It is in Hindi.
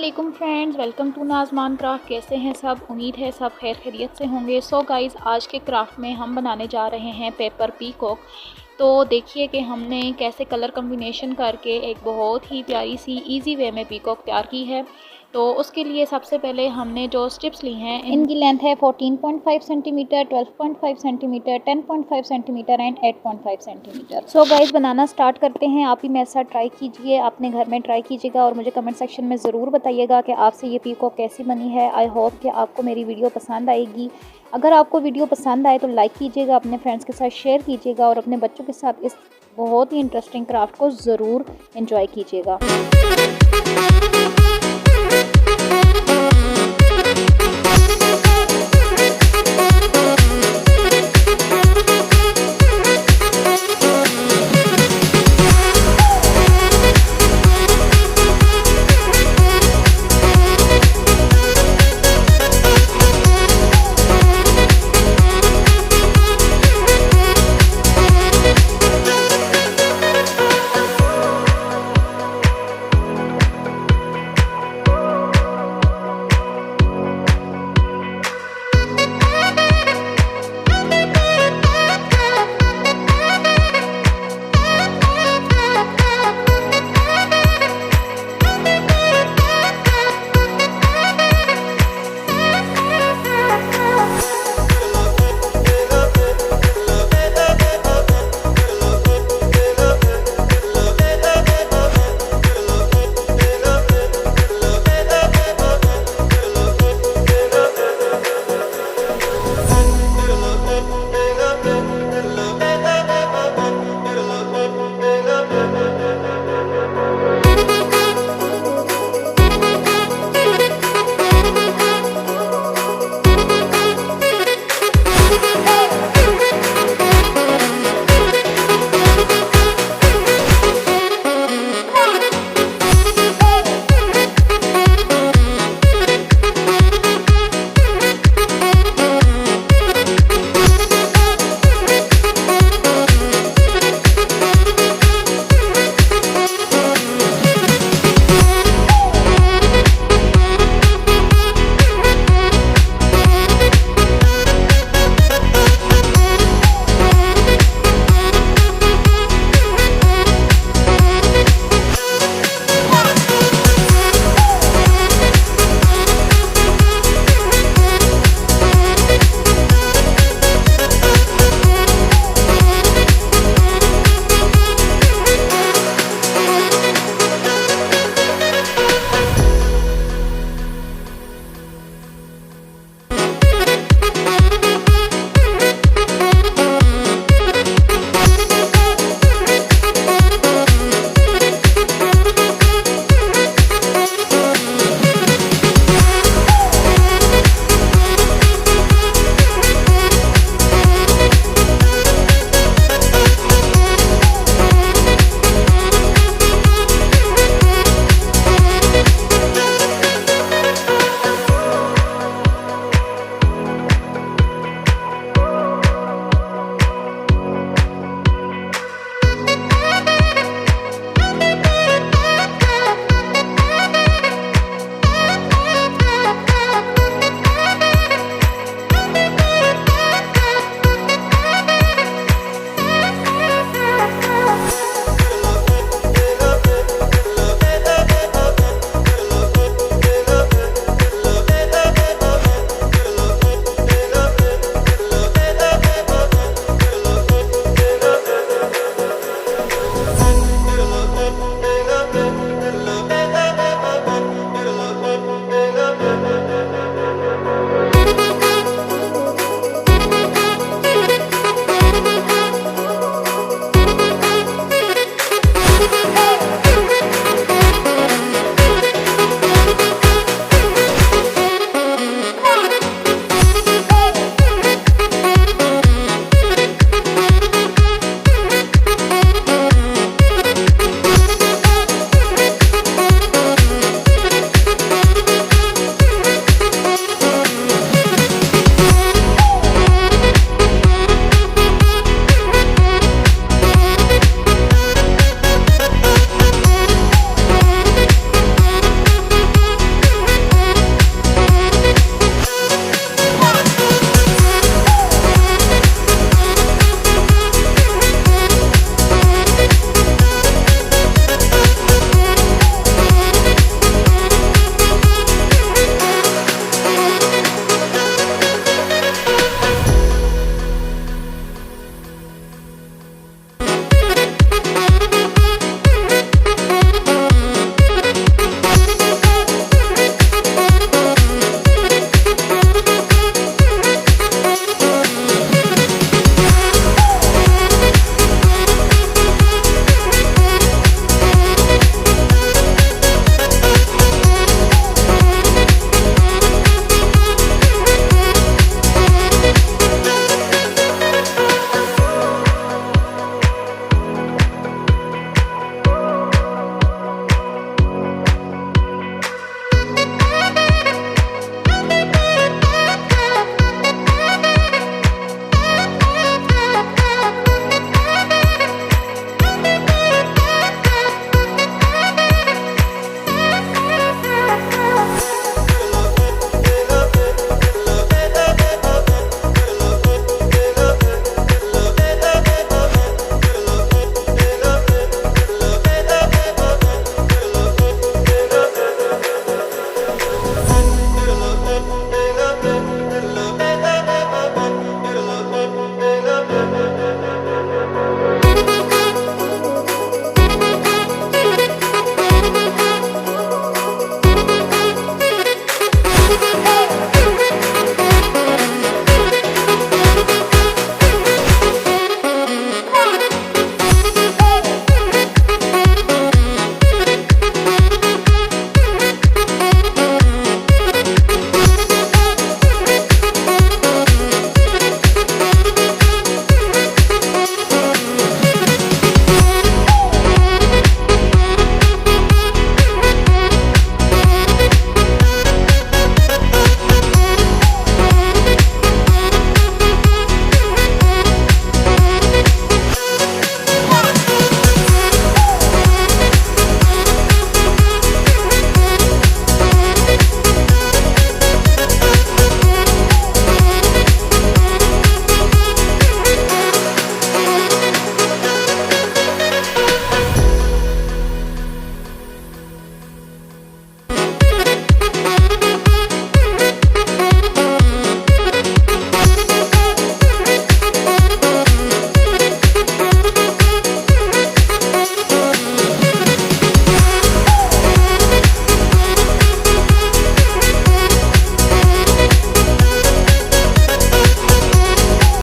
अस्सलामुअलैकुम फ्रेंड्स, वेलकम टू नाज़मान क्राफ्ट। कैसे हैं सब? उम्मीद है सब खैर खैरियत से होंगे। सो गाइज़, आज के क्राफ्ट में हम बनाने जा रहे हैं पेपर पीकॉक। तो देखिए कि हमने कैसे कलर कम्बिनेशन करके एक बहुत ही प्यारी सी इजी वे में पीकॉक तैयार की है। तो उसके लिए सबसे पहले हमने जो स्ट्रिप्स ली हैं, इनकी लेंथ है 14.5 centimetre, 12.5 centimetre, 10.5 centimetre and 8.5 centimetre. So guys, banana start करते हैं। आप भी मेरे साथ ट्राई कीजिए, अपने घर में ट्राई कीजिएगा और मुझे कमेंट सेक्शन में ज़रूर बताइएगा कि आपसे ये पीकॉक कैसी बनी है। आई होप कि आपको मेरी वीडियो पसंद आएगी। अगर आपको वीडियो पसंद आए तो लाइक कीजिएगा, अपने फ्रेंड्स के साथ शेयर कीजिएगा और अपने बच्चों के साथ इस बहुत ही इंटरेस्टिंग क्राफ्ट को ज़रूर एंजॉय कीजिएगा।